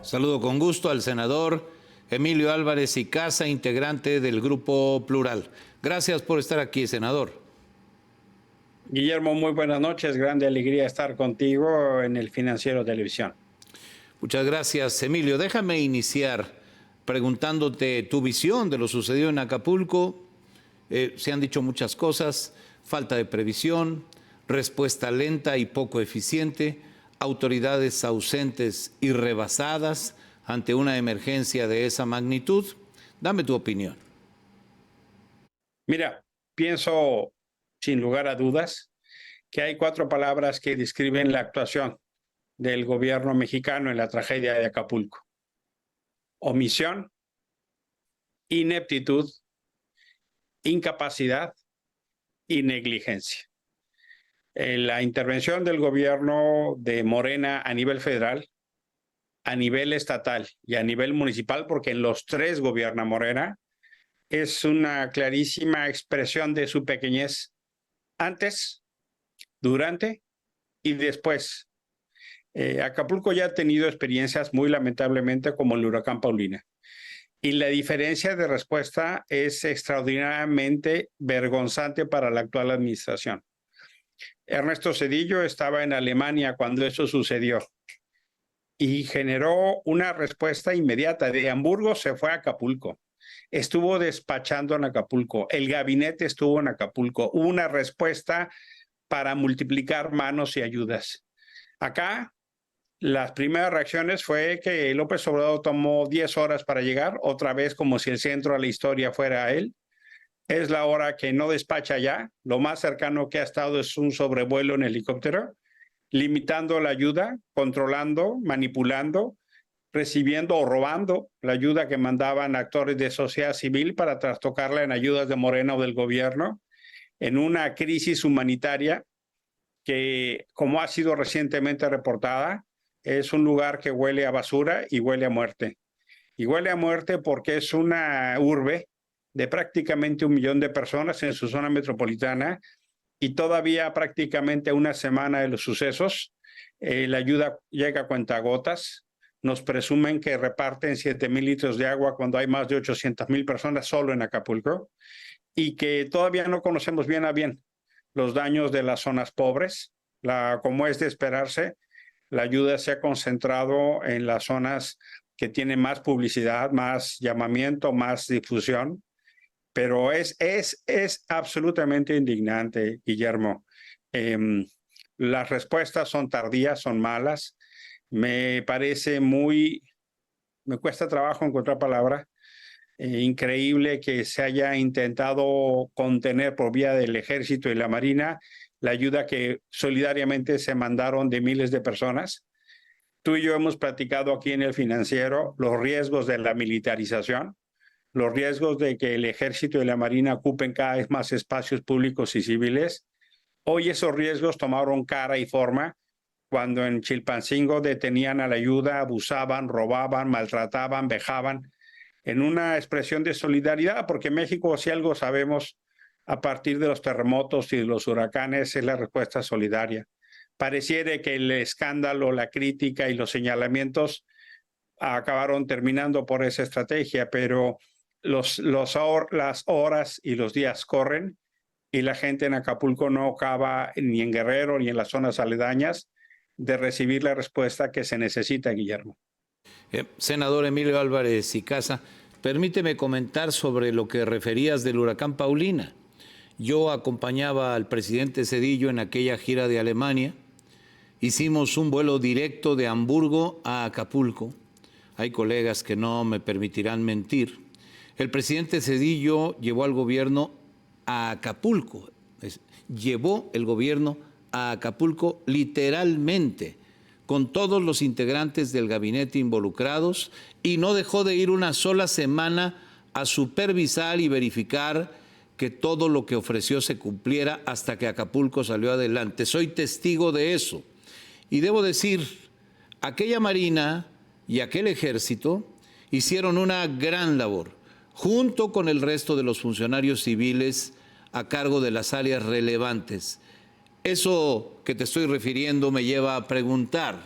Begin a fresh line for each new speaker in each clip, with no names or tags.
Saludo con gusto al senador Emilio Álvarez y Casa, integrante del Grupo Plural. Gracias por estar aquí, senador.
Guillermo, muy buenas noches. Grande alegría estar contigo en el Financiero Televisión.
Muchas gracias, Emilio. Déjame iniciar preguntándote tu visión de lo sucedido en Acapulco. Se han dicho muchas cosas: falta de previsión, respuesta lenta y poco eficiente, autoridades ausentes y rebasadas ante una emergencia de esa magnitud. Dame tu opinión.
Mira, pienso sin lugar a dudas que hay 4 palabras que describen la actuación del gobierno mexicano en la tragedia de Acapulco: omisión, ineptitud, incapacidad y negligencia. La intervención del gobierno de Morena a nivel federal, a nivel estatal y a nivel municipal, porque en los 3 gobierna Morena, es una clarísima expresión de su pequeñez antes, durante y después. Acapulco ya ha tenido experiencias muy lamentablemente como el huracán Paulina. Y la diferencia de respuesta es extraordinariamente vergonzante para la actual administración. Ernesto Zedillo estaba en Alemania cuando eso sucedió y generó una respuesta inmediata. De Hamburgo se fue a Acapulco. Estuvo despachando en Acapulco. El gabinete estuvo en Acapulco. Hubo una respuesta para multiplicar manos y ayudas. Acá, las primeras reacciones fue que López Obrador tomó 10 horas para llegar, otra vez como si el centro de la historia fuera él. Es la hora que no despacha ya. Lo más cercano que ha estado es un sobrevuelo en helicóptero, limitando la ayuda, controlando, manipulando, recibiendo o robando la ayuda que mandaban actores de sociedad civil para trastocarla en ayudas de Morena o del gobierno, en una crisis humanitaria que, como ha sido recientemente reportada, es un lugar que huele a basura y huele a muerte. Y huele a muerte porque es una urbe de prácticamente 1 millón de personas en su zona metropolitana y todavía prácticamente una semana de los sucesos, la ayuda llega a cuentagotas. Nos presumen que reparten 7,000 litros de agua cuando hay más de 800,000 personas solo en Acapulco y que todavía no conocemos bien a bien los daños de las zonas pobres. Como es de esperarse, la ayuda se ha concentrado en las zonas que tienen más publicidad, más llamamiento, más difusión, pero es absolutamente indignante, Guillermo. Las respuestas son tardías, son malas. Me cuesta trabajo encontrar palabra. Increíble que se haya intentado contener por vía del Ejército y la Marina la ayuda que solidariamente se mandaron de miles de personas. Tú y yo hemos platicado aquí en el Financiero los riesgos de la militarización, los riesgos de que el Ejército y la Marina ocupen cada vez más espacios públicos y civiles. Hoy esos riesgos tomaron cara y forma cuando en Chilpancingo detenían a la ayuda, abusaban, robaban, maltrataban, vejaban, en una expresión de solidaridad, porque México, si algo sabemos a partir de los terremotos y de los huracanes, es la respuesta solidaria. Pareciera que el escándalo, la crítica y los señalamientos acabaron terminando por esa estrategia, pero las horas y los días corren y la gente en Acapulco no acaba ni en Guerrero ni en las zonas aledañas de recibir la respuesta que se necesita, Guillermo.
Senador Emilio Álvarez y Casa, permíteme comentar sobre lo que referías del huracán Paulina. Yo acompañaba al presidente Zedillo en aquella gira de Alemania. Hicimos un vuelo directo de Hamburgo a Acapulco. Hay colegas que no me permitirán mentir. El presidente Zedillo llevó al gobierno a Acapulco. Llevó el gobierno a Acapulco literalmente, con todos los integrantes del gabinete involucrados, y no dejó de ir una sola semana a supervisar y verificar que todo lo que ofreció se cumpliera hasta que Acapulco salió adelante. Soy testigo de eso. Y debo decir, aquella Marina y aquel Ejército hicieron una gran labor, junto con el resto de los funcionarios civiles a cargo de las áreas relevantes. Eso que te estoy refiriendo me lleva a preguntar,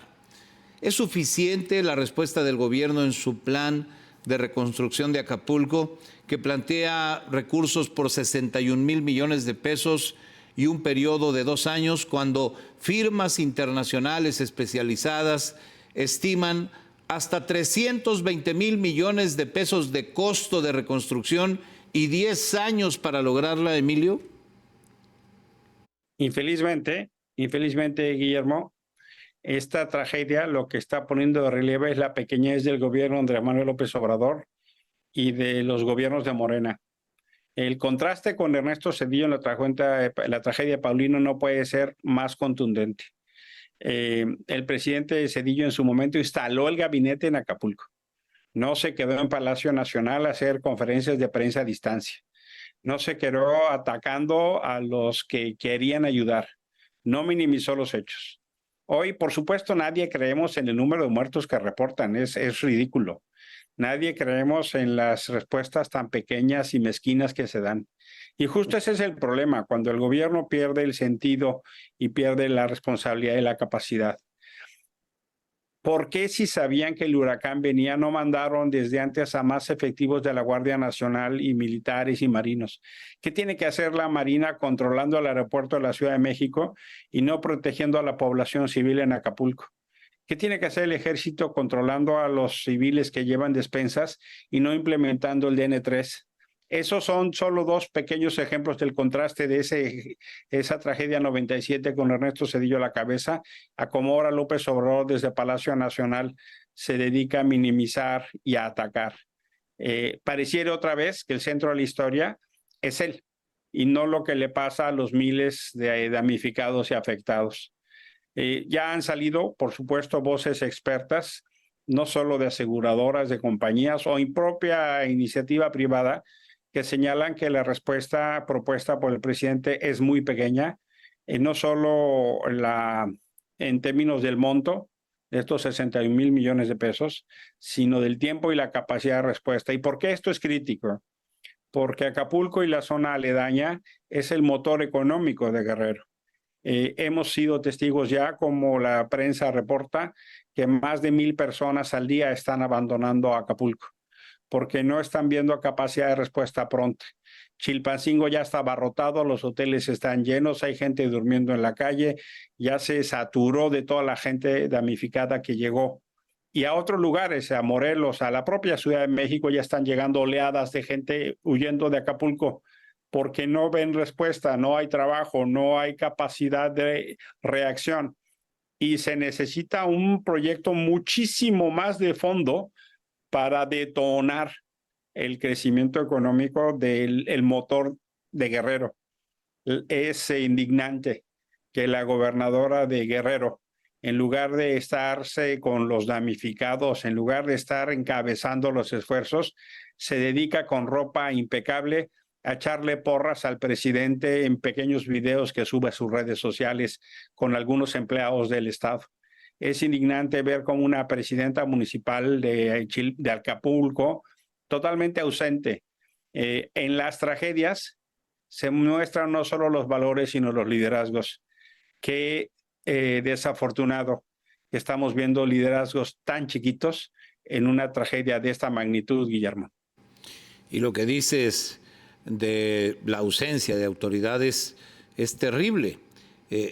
¿Es suficiente la respuesta del gobierno en su plan de reconstrucción de Acapulco, que plantea recursos por 61,000 millones de pesos y un periodo de 2 años, cuando firmas internacionales especializadas estiman hasta 320,000 millones de pesos de costo de reconstrucción y 10 años para lograrla, Emilio?
Infelizmente, Guillermo, esta tragedia lo que está poniendo de relieve es la pequeñez del gobierno de Andrés Manuel López Obrador y de los gobiernos de Morena. El contraste con Ernesto Zedillo en la tragedia Paulino no puede ser más contundente. El presidente Zedillo en su momento instaló el gabinete en Acapulco. No se quedó en Palacio Nacional a hacer conferencias de prensa a distancia. No se quedó atacando a los que querían ayudar. No minimizó los hechos. Hoy, por supuesto, nadie creemos en el número de muertos que reportan. Es ridículo. Nadie creemos en las respuestas tan pequeñas y mezquinas que se dan. Y justo ese es el problema, cuando el gobierno pierde el sentido y pierde la responsabilidad y la capacidad. ¿Por qué, si sabían que el huracán venía, no mandaron desde antes a más efectivos de la Guardia Nacional y militares y marinos? ¿Qué tiene que hacer la Marina controlando el aeropuerto de la Ciudad de México y no protegiendo a la población civil en Acapulco? ¿Qué tiene que hacer el ejército controlando a los civiles que llevan despensas y no implementando el DN3? Esos son solo dos pequeños ejemplos del contraste de esa tragedia 97 con Ernesto Zedillo a la cabeza, a cómo ahora López Obrador desde Palacio Nacional se dedica a minimizar y a atacar. Pareciera otra vez que el centro de la historia es él y no lo que le pasa a los miles de damnificados y afectados. Ya han salido, por supuesto, voces expertas, no solo de aseguradoras, de compañías o impropia iniciativa privada, que señalan que la respuesta propuesta por el presidente es muy pequeña, no solo en términos del monto, de estos 61,000 millones de pesos, sino del tiempo y la capacidad de respuesta. ¿Y por qué esto es crítico? Porque Acapulco y la zona aledaña es el motor económico de Guerrero. Hemos sido testigos ya, como la prensa reporta, que más de 1,000 personas al día están abandonando Acapulco porque no están viendo capacidad de respuesta pronta. Chilpancingo ya está abarrotado, los hoteles están llenos, hay gente durmiendo en la calle, ya se saturó de toda la gente damnificada que llegó. Y a otros lugares, a Morelos, a la propia Ciudad de México, ya están llegando oleadas de gente huyendo de Acapulco porque no ven respuesta, no hay trabajo, no hay capacidad de reacción. Y se necesita un proyecto muchísimo más de fondo para detonar el crecimiento económico del motor de Guerrero. Es indignante que la gobernadora de Guerrero, en lugar de estarse con los damnificados, en lugar de estar encabezando los esfuerzos, se dedica con ropa impecable a echarle porras al presidente en pequeños videos que sube a sus redes sociales con algunos empleados del Estado. Es indignante ver cómo una presidenta municipal de Acapulco, totalmente ausente. En las tragedias se muestran no solo los valores, sino los liderazgos. Qué desafortunado que estamos viendo liderazgos tan chiquitos en una tragedia de esta magnitud, Guillermo.
Y lo que dices de la ausencia de autoridades es terrible.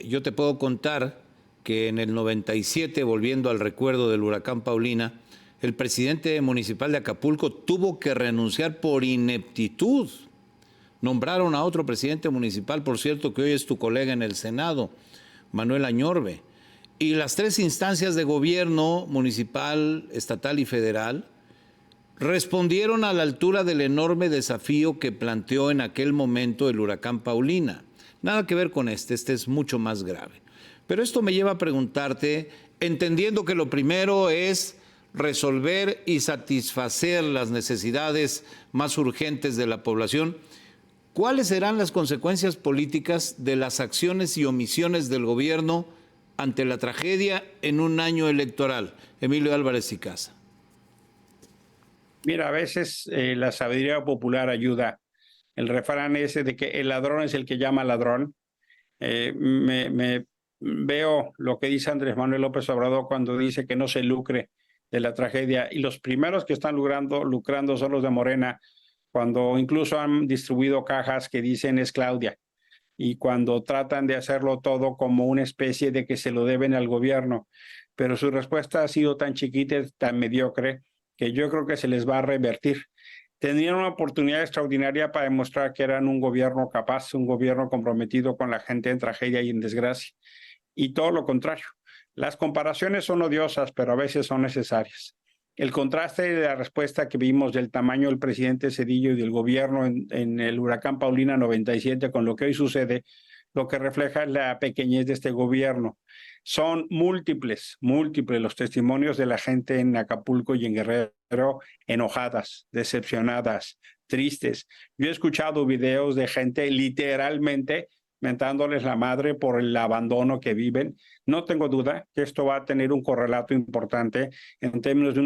Yo te puedo contar que en el 97, volviendo al recuerdo del huracán Paulina, el presidente municipal de Acapulco tuvo que renunciar por ineptitud. Nombraron a otro presidente municipal, por cierto, que hoy es tu colega en el Senado, Manuel Añorbe. Y las 3 instancias de gobierno, municipal, estatal y federal, respondieron a la altura del enorme desafío que planteó en aquel momento el huracán Paulina. Nada que ver con este es mucho más grave. Pero esto me lleva a preguntarte, entendiendo que lo primero es resolver y satisfacer las necesidades más urgentes de la población, ¿cuáles serán las consecuencias políticas de las acciones y omisiones del gobierno ante la tragedia en un año electoral? Emilio Álvarez y Casa.
Mira, a veces la sabiduría popular ayuda. El refrán ese de que el ladrón es el que llama ladrón, me veo lo que dice Andrés Manuel López Obrador cuando dice que no se lucre de la tragedia, y los primeros que están lucrando son los de Morena, cuando incluso han distribuido cajas que dicen es Claudia, y cuando tratan de hacerlo todo como una especie de que se lo deben al gobierno, pero su respuesta ha sido tan chiquita, tan mediocre, que yo creo que se les va a revertir. Tendrían una oportunidad extraordinaria para demostrar que eran un gobierno capaz, un gobierno comprometido con la gente en tragedia y en desgracia, y todo lo contrario. Las comparaciones son odiosas, pero a veces son necesarias. El contraste de la respuesta que vimos del tamaño del presidente Zedillo y del gobierno en el huracán Paulina 97 con lo que hoy sucede, lo que refleja la pequeñez de este gobierno. Son múltiples los testimonios de la gente en Acapulco y en Guerrero, enojadas, decepcionadas, tristes. Yo he escuchado videos de gente literalmente mentándoles la madre por el abandono que viven. No tengo duda que esto va a tener un correlato importante en términos de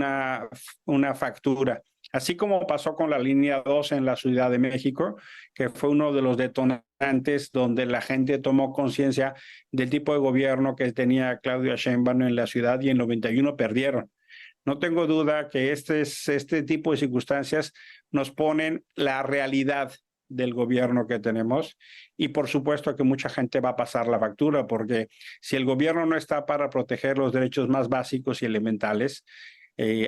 una factura. Así como pasó con la línea 2 en la Ciudad de México, que fue uno de los detonantes donde la gente tomó conciencia del tipo de gobierno que tenía Claudia Sheinbaum en la ciudad, y en 91 perdieron. No tengo duda que este tipo de circunstancias nos ponen la realidad del gobierno que tenemos, y por supuesto que mucha gente va a pasar la factura, porque si el gobierno no está para proteger los derechos más básicos y elementales,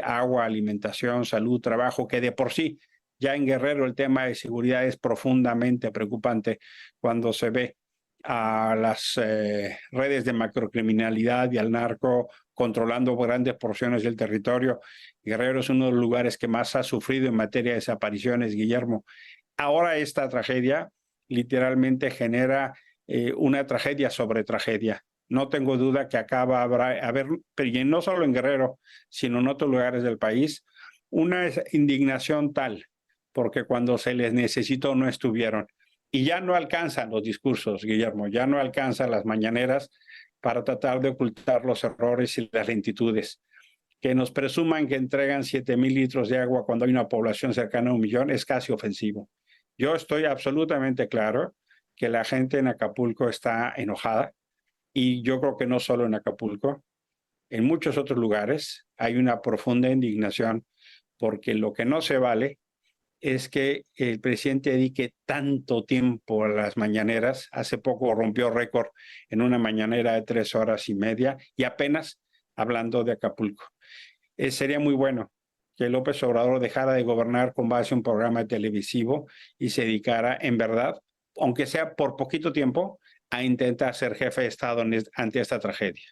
agua, alimentación, salud, trabajo, que de por sí ya en Guerrero el tema de seguridad es profundamente preocupante cuando se ve a las redes de macrocriminalidad y al narco controlando grandes porciones del territorio. Guerrero es uno de los lugares que más ha sufrido en materia de desapariciones, Guillermo. Ahora esta tragedia literalmente genera una tragedia sobre tragedia. No tengo duda que acá va a haber, pero no solo en Guerrero, sino en otros lugares del país, una indignación tal, porque cuando se les necesitó no estuvieron. Y ya no alcanzan los discursos, Guillermo, ya no alcanzan las mañaneras para tratar de ocultar los errores y las lentitudes. Que nos presuman que entregan 7,000 litros de agua cuando hay una población cercana a 1,000,000 es casi ofensivo. Yo estoy absolutamente claro que la gente en Acapulco está enojada, y yo creo que no solo en Acapulco, en muchos otros lugares hay una profunda indignación, porque lo que no se vale es que el presidente dedique tanto tiempo a las mañaneras. Hace poco rompió récord en una mañanera de 3 horas y media, y apenas hablando de Acapulco. Sería muy bueno que López Obrador dejara de gobernar con base en un programa televisivo y se dedicara en verdad, aunque sea por poquito tiempo, a intentar ser jefe de Estado ante esta tragedia.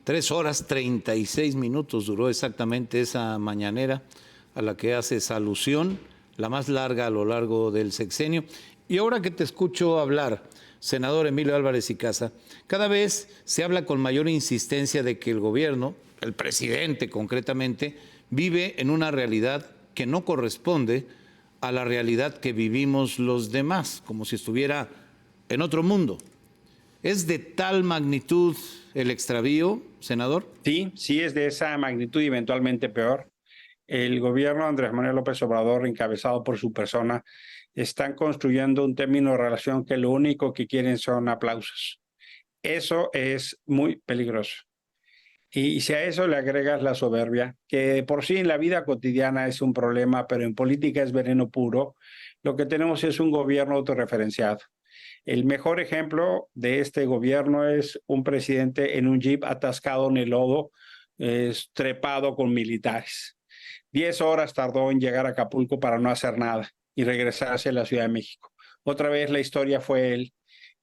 3 horas 36 minutos duró exactamente esa mañanera a la que haces alusión, la más larga a lo largo del sexenio. Y ahora que te escucho hablar, senador Emilio Álvarez y Casa, cada vez se habla con mayor insistencia de que el gobierno, el presidente concretamente, vive en una realidad que no corresponde a la realidad que vivimos los demás, como si estuviera en otro mundo. ¿Es de tal magnitud el extravío, senador?
Sí es de esa magnitud y eventualmente peor. El gobierno de Andrés Manuel López Obrador, encabezado por su persona, están construyendo un término de relación que lo único que quieren son aplausos. Eso es muy peligroso. Y si a eso le agregas la soberbia, que por sí en la vida cotidiana es un problema, pero en política es veneno puro, lo que tenemos es un gobierno autorreferenciado. El mejor ejemplo de este gobierno es un presidente en un jeep atascado en el lodo, trepado con militares. 10 horas tardó en llegar a Acapulco para no hacer nada y regresarse a la Ciudad de México. Otra vez la historia fue él.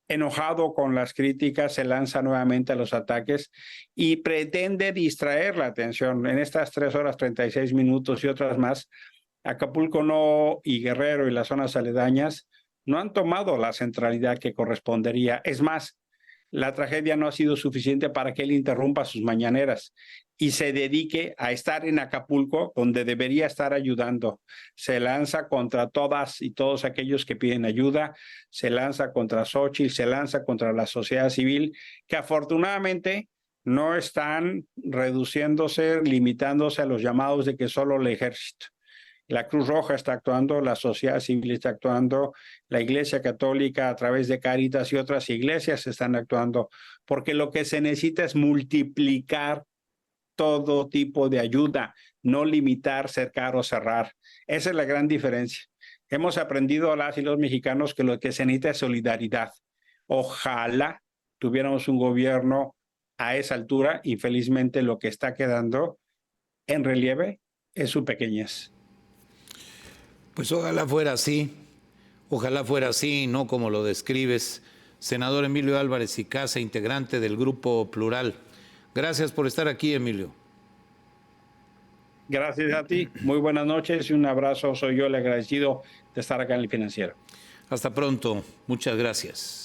Enojado con las críticas, se lanza nuevamente a los ataques y pretende distraer la atención. En estas 3 horas 36 minutos y otras más, Acapulco no, y Guerrero y las zonas aledañas no han tomado la centralidad que correspondería. Es más, la tragedia no ha sido suficiente para que él interrumpa sus mañaneras y se dedique a estar en Acapulco, donde debería estar ayudando. Se lanza contra todas y todos aquellos que piden ayuda, se lanza contra Xóchitl, se lanza contra la sociedad civil, que afortunadamente no están reduciéndose, limitándose a los llamados de que solo el ejército. La Cruz Roja está actuando, la sociedad civil está actuando, la Iglesia Católica a través de Cáritas y otras iglesias están actuando, porque lo que se necesita es multiplicar todo tipo de ayuda, no limitar, cercar o cerrar. Esa es la gran diferencia. Hemos aprendido las y los mexicanos que lo que se necesita es solidaridad. Ojalá tuviéramos un gobierno a esa altura. Infelizmente lo que está quedando en relieve es su pequeñez.
Pues ojalá fuera así, no como lo describes. Senador Emilio Álvarez y Casa, integrante del Grupo Plural. Gracias por estar aquí, Emilio.
Gracias a ti, muy buenas noches y un abrazo. Soy yo el agradecido de estar acá en El Financiero.
Hasta pronto, muchas gracias.